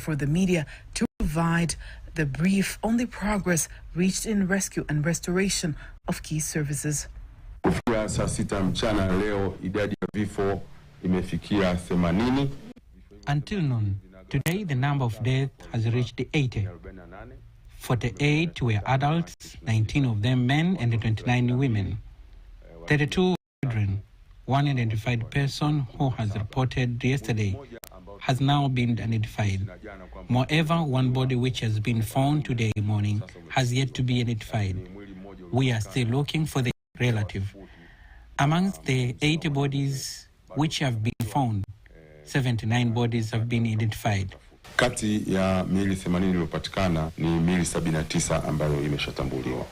for the media to provide the brief on the progress reached in rescue and restoration of key services. Kufikia saa 6 mchana leo idadi ya vifo imefikia 80. Until noon, today the number of deaths has reached 80. 48 were adults, 19 of them men and 29 women. 32 children. One identified person who has reported yesterday has now been identified. Moreover, one body which has been found today morning has yet to be identified. We are still looking for the relative. Amongst the 80 bodies which have been found, 79 bodies have been identified. Kati ya miili 80 iliyopatikana ni miili 79 ambayo imeshatambuliwa.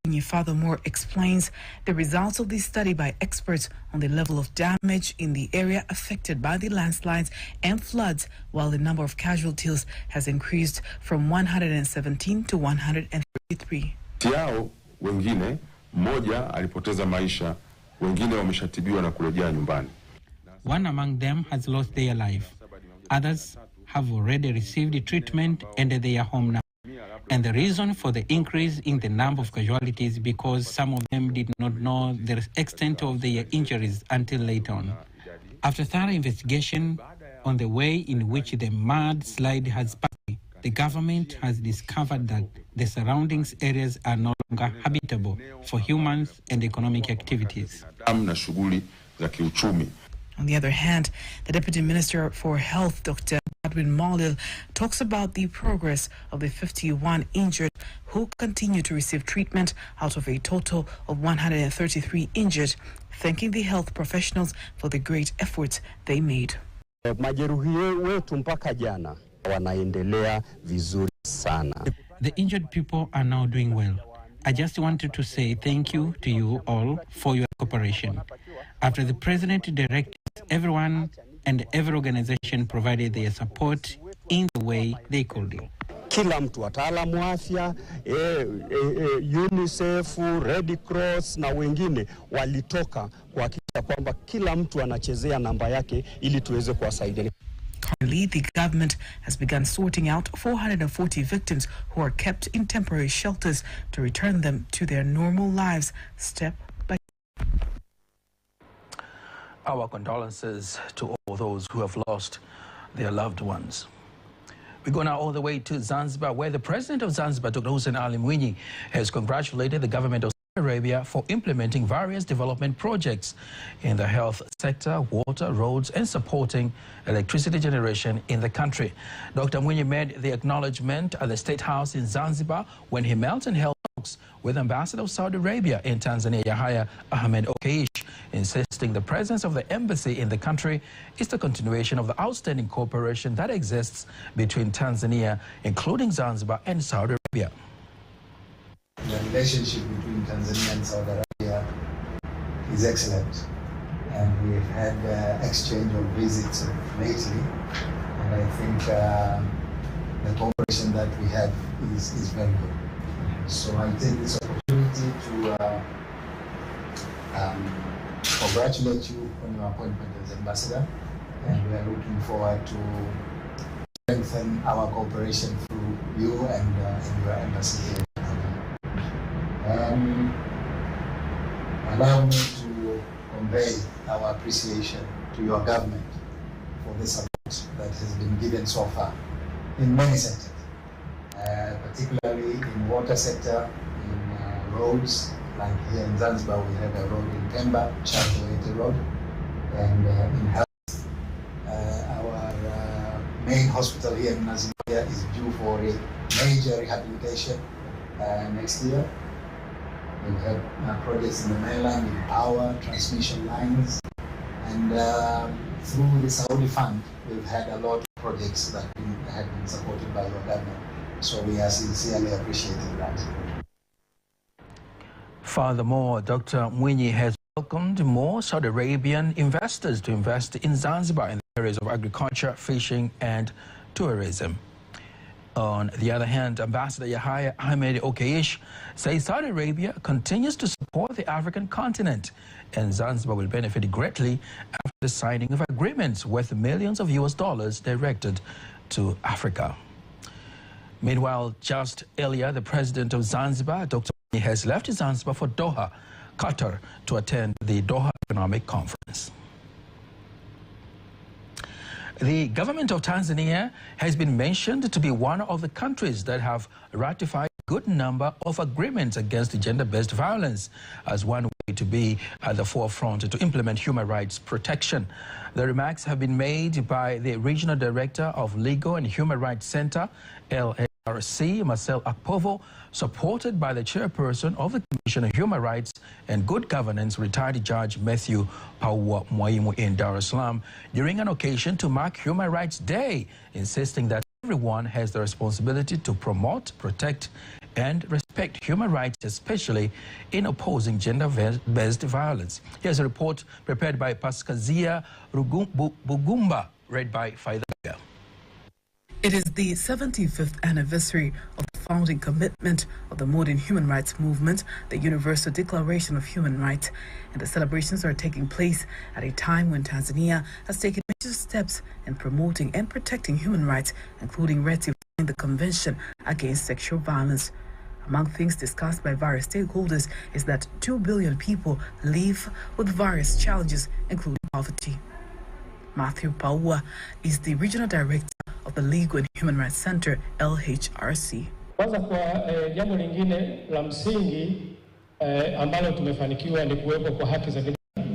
Mwinyi furthermore explains the results of this study by experts on the level of damage in the area affected by the landslides and floods, while the number of casualties has increased from 117 to 133. Yao wengine mmoja alipoteza maisha, wengine wameshatibiwa na kurejea nyumbani. One among them has lost their life. Others have already received treatment and they are home now. And the reason for the increase in the number of casualties is because some of them did not know the extent of their injuries until later on. After thorough investigation on the way in which the mudslide has passed, the government has discovered that the surrounding areas are no longer habitable for humans and economic activities. On the other hand, the Deputy Minister for Health, Dr. Godwin Mollel, talks about the progress of the 51 injured who continue to receive treatment out of a total of 133 injured, thanking the health professionals for the great efforts they made. Majeruhi wetu mpaka jana wanaendelea vizuri sana. The injured people are now doing well. I just wanted to say thank you to you all for your cooperation. After the President directed, everyone and every organization provided their support in the way they could. Kila mtu, wataalamu wa afya, UNICEF, Red Cross na wengine walitoka kuhakikisha kwamba kila mtu anachezea namba yake ili tuweze kuwasaidia. Currently, the government has begun sorting out 440 victims who are kept in temporary shelters to return them to their normal lives step by step. Our condolences to all those who have lost their loved ones. We go now all the way to Zanzibar, where the president of Zanzibar, Dr. Hussein Ali Mwinyi, has congratulated the government of Saudi Arabia for implementing various development projects in the health sector, water, roads, and supporting electricity generation in the country. Dr. Mwinyi made the acknowledgement at the State House in Zanzibar when he met and held talks with Ambassador of Saudi Arabia in Tanzania, Yahya Ahmed Okeish, insisting the presence of the embassy in the country is the continuation of the outstanding cooperation that exists between Tanzania, including Zanzibar, and Saudi Arabia. The relationship between Tanzania and Saudi Arabia is excellent, and we've had exchange of visits lately, and I think the cooperation that we have is very good. So I take this opportunity to congratulate you on your appointment as ambassador, and we are looking forward to strengthen our cooperation through you and your embassy here. Allow me to convey our appreciation to your government for the support that has been given so far in many sectors, particularly in water sector, in roads, like here in Zanzibar we have a road in Pemba, Chato Road, and in health, our main hospital here in Nazimia is due for a major rehabilitation next year. We have projects in the mainland in power, transmission lines, and through the Saudi fund, we've had a lot of projects that have been supported by your government. So we are sincerely appreciating that. Furthermore, Dr. Mwinyi has welcomed more Saudi Arabian investors to invest in Zanzibar in the areas of agriculture, fishing, and tourism. On the other hand, Ambassador Yahya Ahmed Okeish says Saudi Arabia continues to support the African continent, and Zanzibar will benefit greatly after the signing of agreements worth millions of US dollars directed to Africa. Meanwhile, just earlier, the president of Zanzibar, Dr. Mwinyi, has left Zanzibar for Doha, Qatar, to attend the Doha Economic Conference. The government of Tanzania has been mentioned to be one of the countries that have ratified a good number of agreements against gender-based violence as one way to be at the forefront to implement human rights protection. The remarks have been made by the Regional Director of Legal and Human Rights Center, LHRC, Marcel Akpovo, supported by the chairperson of the Commission on Human Rights and Good Governance, retired Judge Matthew Pauwa Mwaimu in Dar es Salaam, during an occasion to mark Human Rights Day, insisting that everyone has the responsibility to promote, protect, and respect human rights, especially in opposing gender-based violence. Here's a report prepared by Paskazia Bugumba, read by Faida. It is the 75th anniversary of the founding commitment of the modern human rights movement, the Universal Declaration of Human Rights, and the celebrations are taking place at a time when Tanzania has taken major steps in promoting and protecting human rights, including ratifying the Convention Against Sexual Violence. Among things discussed by various stakeholders is that 2 billion people live with various challenges, including poverty. Matthew Pauwa is the Regional Director of the Legal and Human Rights Center, LHRC. Kwanza kwa jambo lingine la msingi ambalo tumefanikiwa ni kuwepo kwa haki za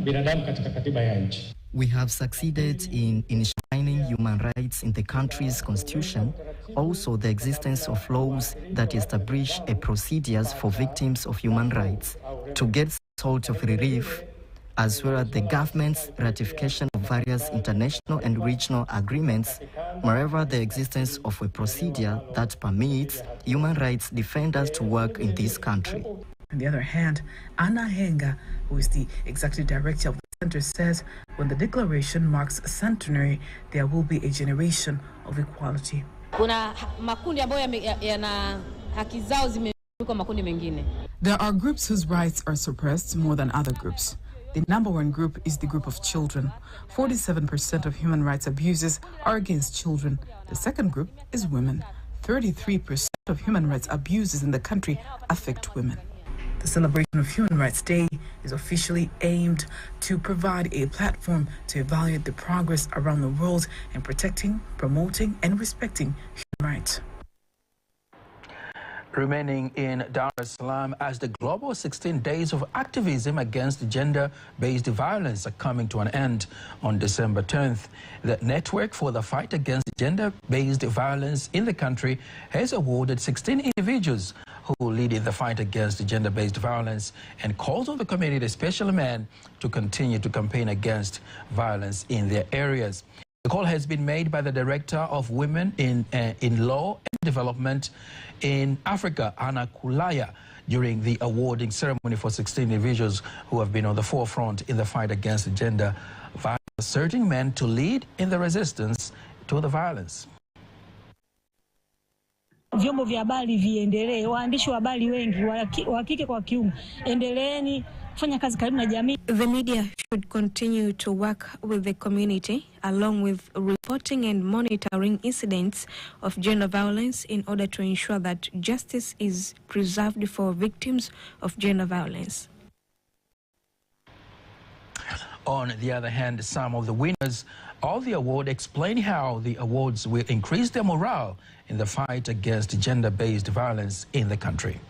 binadamu katika katiba ya nchi. We have succeeded in enshrining human rights in the country's constitution, also the existence of laws that establish procedures for victims of human rights to get sort of relief, as well as the government's ratification of various international and regional agreements, moreover the existence of a procedure that permits human rights defenders to work in this country. On the other hand, Anna Henga, who is the Executive Director of the Center, says when the declaration marks a centenary, there will be a generation of equality. There are groups whose rights are suppressed more than other groups. The number one group is the group of children. 47% of human rights abuses are against children. The second group is women. 33% of human rights abuses in the country affect women. The celebration of Human Rights Day is officially aimed to provide a platform to evaluate the progress around the world in protecting, promoting, and respecting human rights. Remaining in Dar es Salaam, as the global 16 days of activism against gender-based violence are coming to an end on December 10th, the Network for the Fight Against Gender-Based Violence in the country has awarded 16 individuals who lead in the fight against gender-based violence and calls on the community, especially men, to continue to campaign against violence in their areas. The call has been made by the Director of Women in Law and Development in Africa, Anna Kulaya, during the awarding ceremony for 16 individuals who have been on the forefront in the fight against gender violence, asserting men to lead in the resistance to the violence. Vyombo vya habari viendelee, waandishi wa habari wengi wa kike kwa kiume, endeleeni kufanya kazi karibu na jamii. The media should continue to work with the community along with reporting and monitoring incidents of gender violence in order to ensure that justice is preserved for victims of gender violence. On the other hand, some of the winners of the award explain how the awards will increase their morale in the fight against gender-based violence in the country.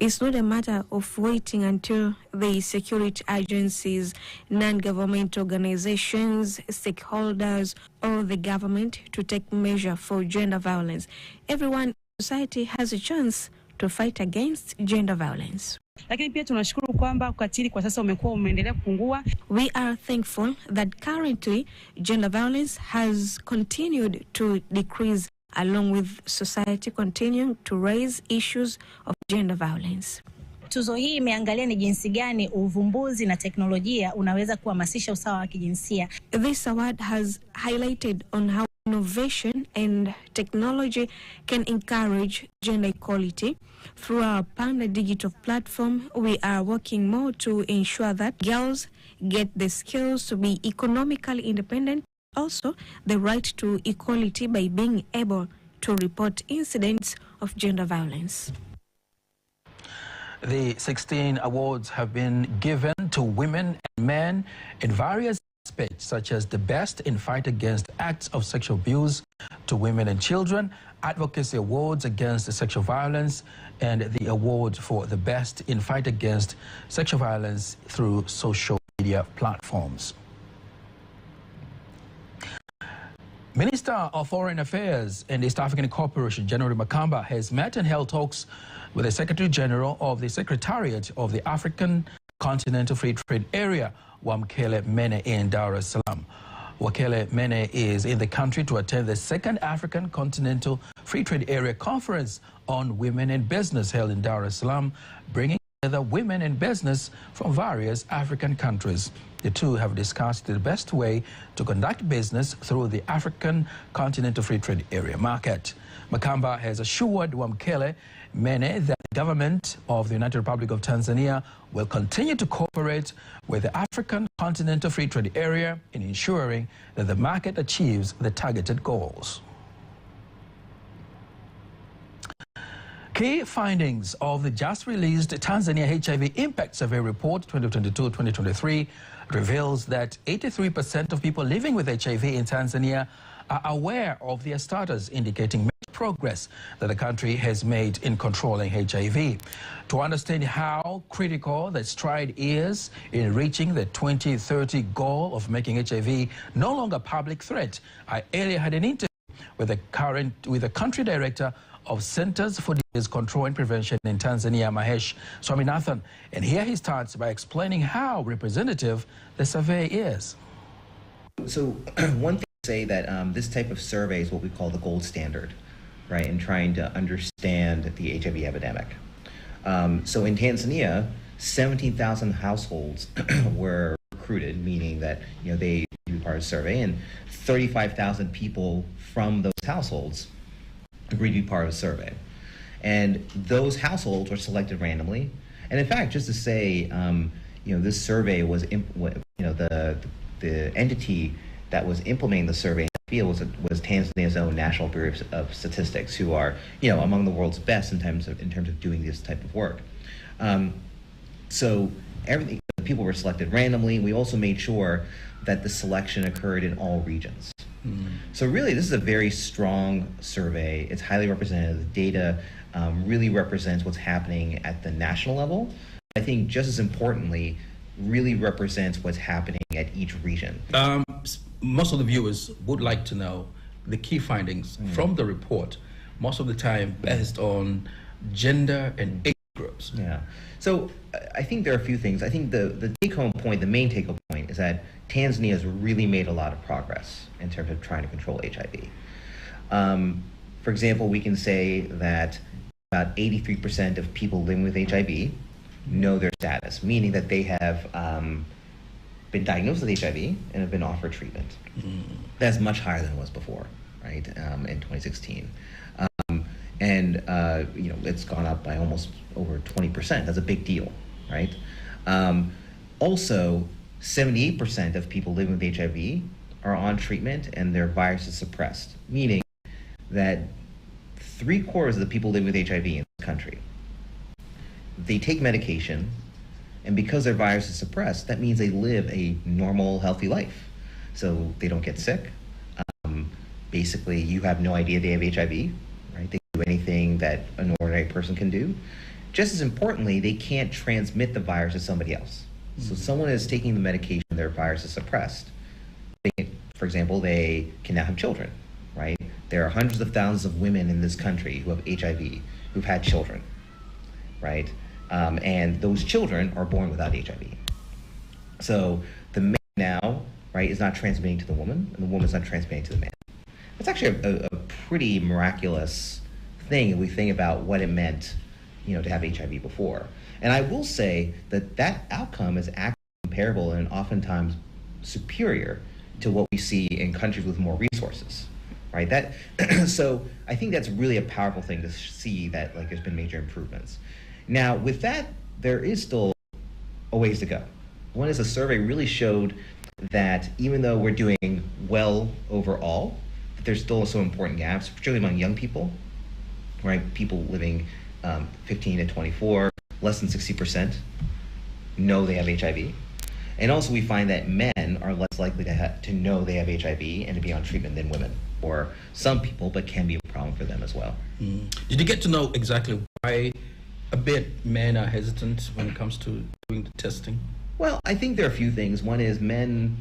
It's not a matter of waiting until the security agencies, non-government organizations, stakeholders, or the government to take measure for gender violence. Everyone in society has a chance to fight against gender violence. Lakini pia tunashukuru kwamba ukatili kwa sasa umekuwa umeendelea kupungua. We are thankful that currently gender violence has continued to decrease along with society continuing to raise issues of gender violence. Tuzo hii imeangalia ni jinsi gani uvumbuzi na teknolojia unaweza kuhamasisha usawa wa kijinsia. This award has highlighted on how innovation and technology can encourage gender equality. Through our Panda digital platform, we are working more to ensure that girls get the skills to be economically independent also the right to equality by being able to report incidents of gender violence. The 16 awards have been given to women and men in various aspects, such as the best in fight against acts of sexual abuse to women and children, advocacy awards against sexual violence, and the award for the best in fight against sexual violence through social media platforms. Minister of Foreign Affairs and East African Cooperation, January Makamba, has met and held talks with the Secretary General of the Secretariat of the African Continental Free Trade Area, Wamkele Mene, in Dar es Salaam. Wamkele Mene is in the country to attend the second African Continental Free Trade Area Conference on Women in Business held in Dar es Salaam, bringing together women in business from various African countries. The two have discussed the best way to conduct business through the African Continental Free Trade Area market. Makamba has assured Wamkele Mene that the government of the United Republic of Tanzania will continue to cooperate with the African Continental Free Trade Area in ensuring that the market achieves the targeted goals. Key findings of the just-released Tanzania HIV Impact Survey Report 2022-2023 reveals that 83% of people living with HIV in Tanzania are aware of their status, indicating major progress that the country has made in controlling HIV. To understand how critical that stride is in reaching the 2030 goal of making HIV no longer a public threat, I earlier had an interview with the country director of Centers for Disease Control and Prevention in Tanzania, Mahesh Swaminathan, and here he starts by explaining how representative the survey is. So one thing to say that this type of survey is what we call the gold standard, right, in trying to understand the HIV epidemic. So in Tanzania, 17,000 households were recruited, meaning that they do part of the survey, and 35,000 people from those households agreed to be part of the survey. And those households were selected randomly. And in fact, just to say, this survey was, the entity that was implementing the survey in the field was Tanzania's own National Bureau of Statistics, who are, among the world's best in terms of doing this type of work. So everything, the people were selected randomly. We also made sure that the selection occurred in all regions. So really, this is a very strong survey. It's highly representative. The data really represents what's happening at the national level. I think just as importantly, really represents what's happening at each region. Most of the viewers would like to know the key findings from the report, most of the time based on gender and age groups. Yeah. So I think there are a few things. I think the take-home point, the main take-home point, is that Tanzania has really made a lot of progress in terms of trying to control HIV. For example, we can say that about 83% of people living with HIV know their status, meaning that they have been diagnosed with HIV and have been offered treatment. That's much higher than it was before, right, in 2016. And it's gone up by almost over 20%. That's a big deal, right? Also, 78% of people living with HIV are on treatment and their virus is suppressed, meaning that 3/4 of the people living with HIV in this country, they take medication, and because their virus is suppressed, that means they live a normal, healthy life. So they don't get sick. Basically, you have no idea they have HIV, right? They do anything that an ordinary person can do. Just as importantly, they can't transmit the virus to somebody else. So someone is taking the medication, their virus is suppressed. For example, they can now have children, right? There are hundreds of thousands of women in this country who have HIV, who've had children, right? And those children are born without HIV. So the man now, right, is not transmitting to the woman, and the woman's not transmitting to the man. It's actually a pretty miraculous thing if we think about what it meant, to have HIV before. And I will say that that outcome is actually comparable and oftentimes superior to what we see in countries with more resources, right? So I think that's really a powerful thing to see that there's been major improvements. Now, with that, there is still a ways to go. One is the survey really showed that even though we're doing well overall, there's still some important gaps, particularly among young people, right? People living 15 to 24, less than 60% know they have HIV. And also we find that men are less likely to know they have HIV and to be on treatment than women, or some people, but can be a problem for them as well. Did you get to know exactly why a bit men are hesitant when it comes to doing the testing? Well, I think there are a few things. One is men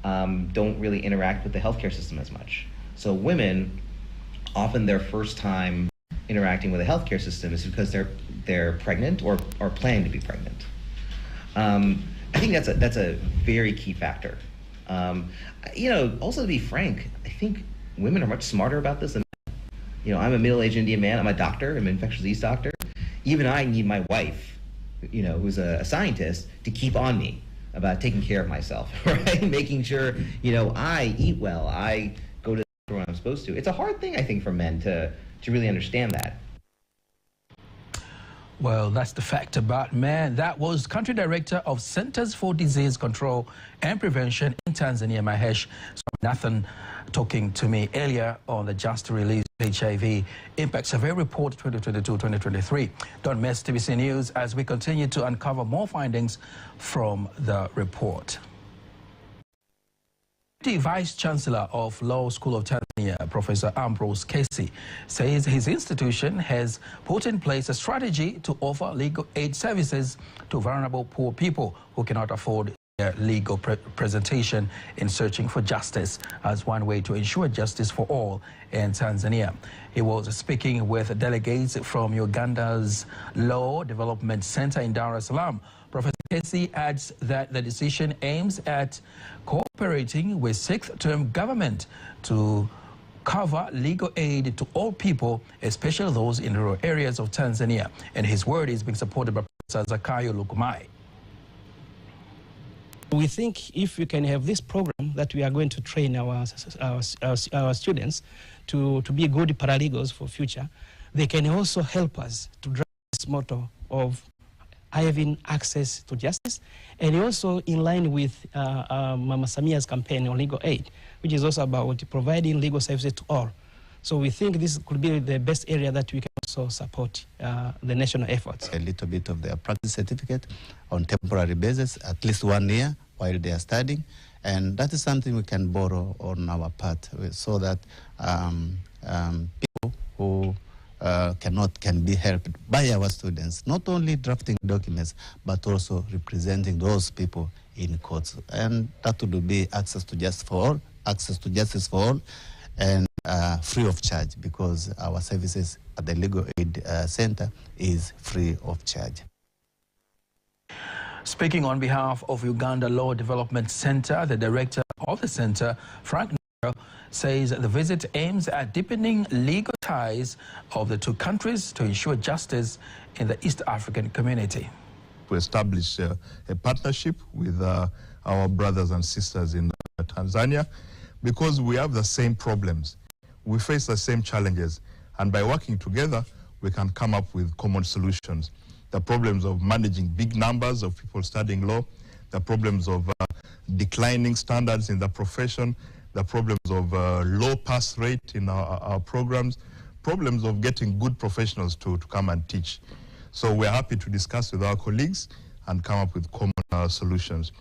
don't really interact with the healthcare system as much. So women, often their first time interacting with the healthcare system is because they're pregnant or planning to be pregnant. I think that's a very key factor. Also to be frank, I think women are much smarter about this than men. I'm a middle-aged Indian man. I'm a doctor. I'm an infectious disease doctor. Even I need my wife, who's a scientist, to keep on me about taking care of myself, right? Making sure, I eat well, I go to the doctor when I'm supposed to. It's a hard thing, I think, for men to really understand that. Well, that's the fact about men. That was Country Director of Centers for Disease Control and Prevention in Tanzania, Mahesh Swaminathan, talking to me earlier on the just released HIV Impact Survey Report 2022-2023. Don't miss TBC News as we continue to uncover more findings from the report. The Vice Chancellor of Law School of Tanzania, Professor Ambrose Casey, says his institution has put in place a strategy to offer legal aid services to vulnerable poor people who cannot afford their legal presentation in searching for justice as one way to ensure justice for all in Tanzania. He was speaking with delegates from Uganda's Law Development Center in Dar es Salaam. Professor Casey adds that the decision aims at cooperating with sixth-term government to cover legal aid to all people, especially those in rural areas of Tanzania. And his word is being supported by Professor Zakayo Lukumai. We think if we can have this program that we are going to train our students to be good paralegals for future, they can also help us to drive this motto of having access to justice, and also in line with Mama Samia's campaign on legal aid, which is also about providing legal services to all. So we think this could be the best area that we can also support the national efforts. A little bit of their practice certificate on temporary basis, at least 1 year while they are studying, and that is something we can borrow on our part, so that people who can be helped by our students, not only drafting documents, but also representing those people in courts. And that would be access to justice for all, and free of charge, because our services at the Legal Aid Center is free of charge. Speaking on behalf of Uganda Law Development Center, the director of the center, Frank says the visit aims at deepening legal ties of the two countries to ensure justice in the East African community. We established a partnership with our brothers and sisters in Tanzania, because we have the same problems. We face the same challenges, and by working together, we can come up with common solutions. The problems of managing big numbers of people studying law, the problems of declining standards in the profession, the problems of low pass rate in our programs, problems of getting good professionals to come and teach. So we're happy to discuss with our colleagues and come up with common solutions.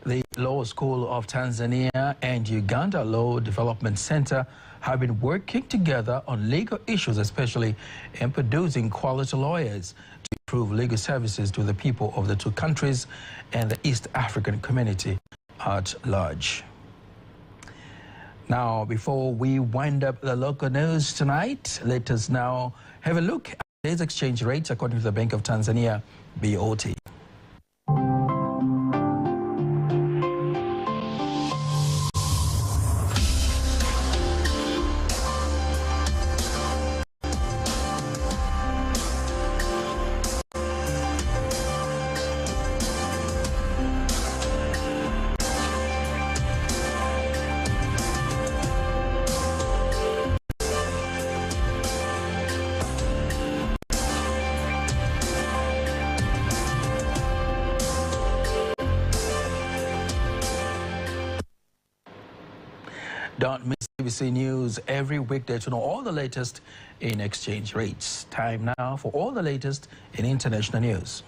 The Law School of Tanzania and Uganda Law Development Center have been working together on legal issues, especially in producing quality lawyers to improve legal services to the people of the two countries and the East African community at large. Now, before we wind up the local news tonight, let us now have a look at today's exchange rates according to the Bank of Tanzania, BOT. Don't miss TVC News every weekday to know all the latest in exchange rates. Time now for all the latest in international news.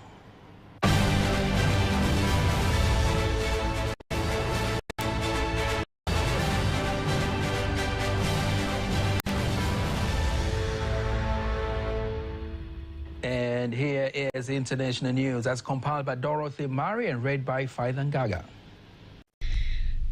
And here is international news as compiled by Dorothy Murray and read by Faithan Gaga.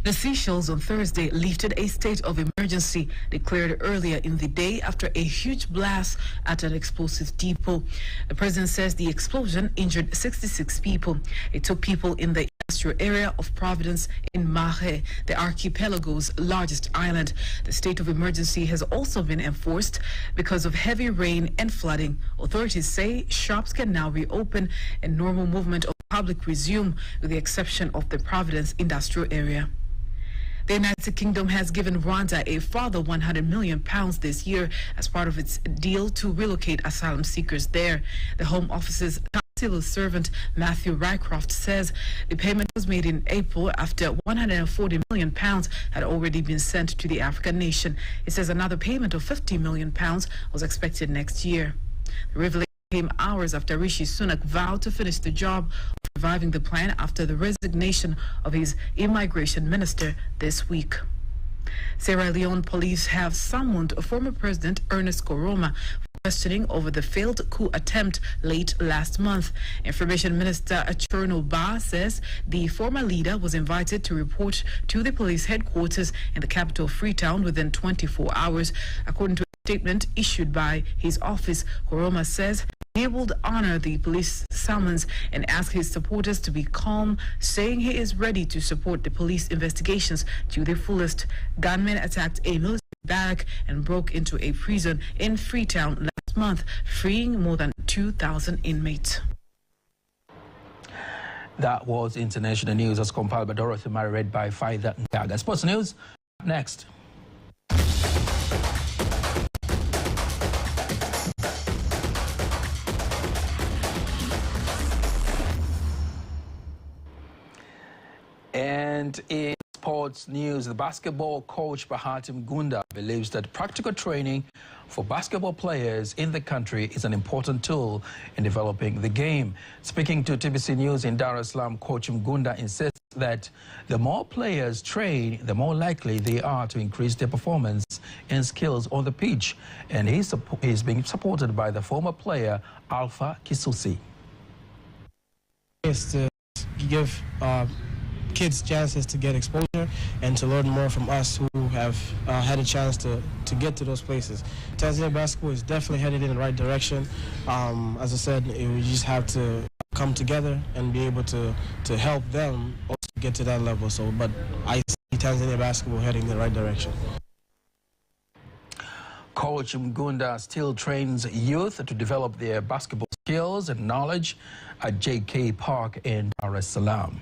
The Seychelles on Thursday lifted a state of emergency declared earlier in the day after a huge blast at an explosives depot. The president says the explosion injured 66 people. It took people in the industrial area of Providence in Mahé, the archipelago's largest island. The state of emergency has also been enforced because of heavy rain and flooding. Authorities say shops can now reopen and normal movement of public resume, with the exception of the Providence industrial area. The United Kingdom has given Rwanda a further £100 million this year as part of its deal to relocate asylum seekers there. The Home Office's civil servant Matthew Rycroft says the payment was made in April after £140 million had already been sent to the African nation. It says another payment of £50 million was expected next year. The revelation came hours after Rishi Sunak vowed to finish the job of reviving the plan after the resignation of his immigration minister this week. Sierra Leone police have summoned former President Ernest Koroma for questioning over the failed coup attempt late last month. Information Minister Cherno Ba says the former leader was invited to report to the police headquarters in the capital Freetown within 24 hours. According to a statement issued by his office, Koroma says he will honor the police summons and ask his supporters to be calm, saying he is ready to support the police investigations to the fullest. Gunmen attacked a military barrack and broke into a prison in Freetown last month, freeing more than 2,000 inmates. That was international news as compiled by Dorothy Murray, read by Faithan Gaga. Sports news next. And in sports news, the basketball coach Bahati Mgunda believes that practical training for basketball players in the country is an important tool in developing the game. Speaking to TVC News in Dar es Salaam, Coach Mgunda insists that the more players train, the more likely they are to increase their performance and skills on the pitch. And he's being supported by the former player Alpha Kisusi. It's to give kids chances to get exposure and to learn more from us who have had a chance to get to those places. Tanzania basketball is definitely headed in the right direction. As I said, we just have to come together and be able to help them also get to that level. But I see Tanzania basketball heading in the right direction. Coach Mgunda still trains youth to develop their basketball skills and knowledge at JK Park in Dar es Salaam.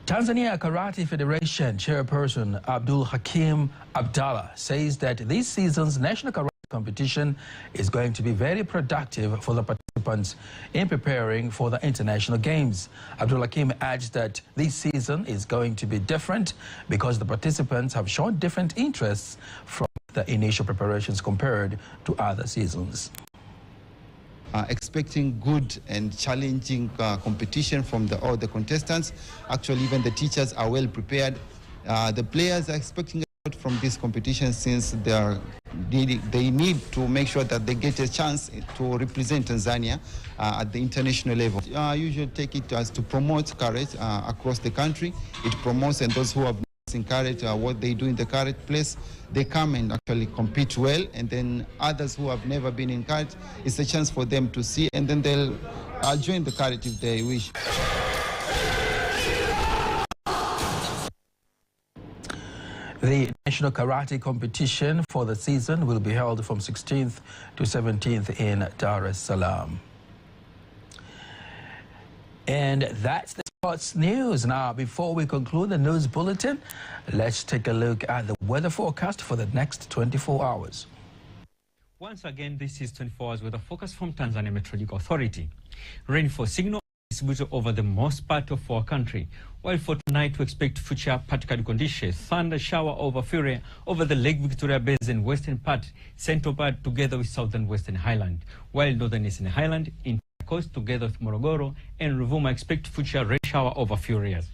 Tanzania Karate Federation chairperson Abdul Hakim Abdallah says that this season's national karate competition is going to be very productive for the participants in preparing for the international games. Abdul Hakim adds that this season is going to be different because the participants have shown different interests from the initial preparations compared to other seasons. Expecting good and challenging competition from all the contestants. Actually, even the teachers are well prepared. The players are expecting a lot from this competition since they need to make sure that they get a chance to represent Tanzania at the international level. I usually take it as to promote karate across the country. It promotes, and those who have in karate, what they do in the karate place, they come and actually compete well, and then others who have never been in karate, it's a chance for them to see, and then they'll join the karate if they wish. The National Karate Competition for the season will be held from 16th to 17th in Dar es Salaam. And that's the sports news. Now, before we conclude the news bulletin, let's take a look at the weather forecast for the next 24 hours. Once again, this is 24 hours weather forecast from Tanzania Meteorological Authority. Rainfall signal is distributed over the most part of our country. While for tonight we expect future partly conditions, thunder shower over fury over the Lake Victoria Basin western part, central part together with southern western highland. While northern eastern highland in coast together with Morogoro and Ruvuma expect future rain shower over fury areas.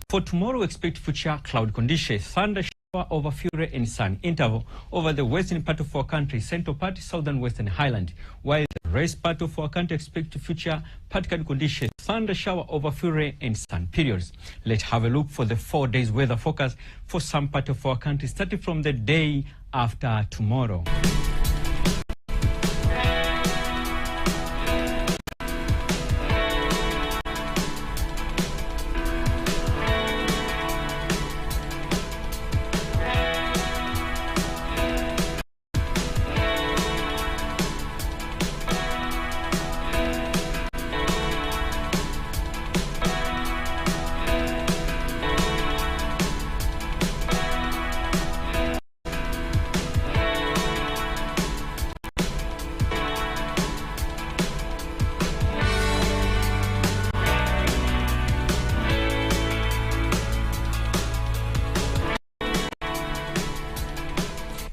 For tomorrow we expect future cloud conditions, thunder shower over fury and sun interval over the western part of our country, central part, southern western highland. While the rest part of our country expect future partly conditions, thunder shower over fury and sun periods. Let's have a look for the 4 days weather forecast for some part of our country starting from the day after tomorrow.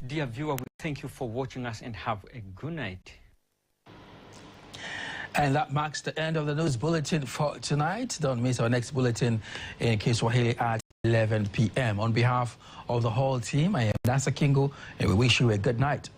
Dear viewer, we thank you for watching us and have a good night. And that marks the end of the news bulletin for tonight. Don't miss our next bulletin in Kiswahili at 11 p.m. On behalf of the whole team, I am Nasa Kingu, and we wish you a good night.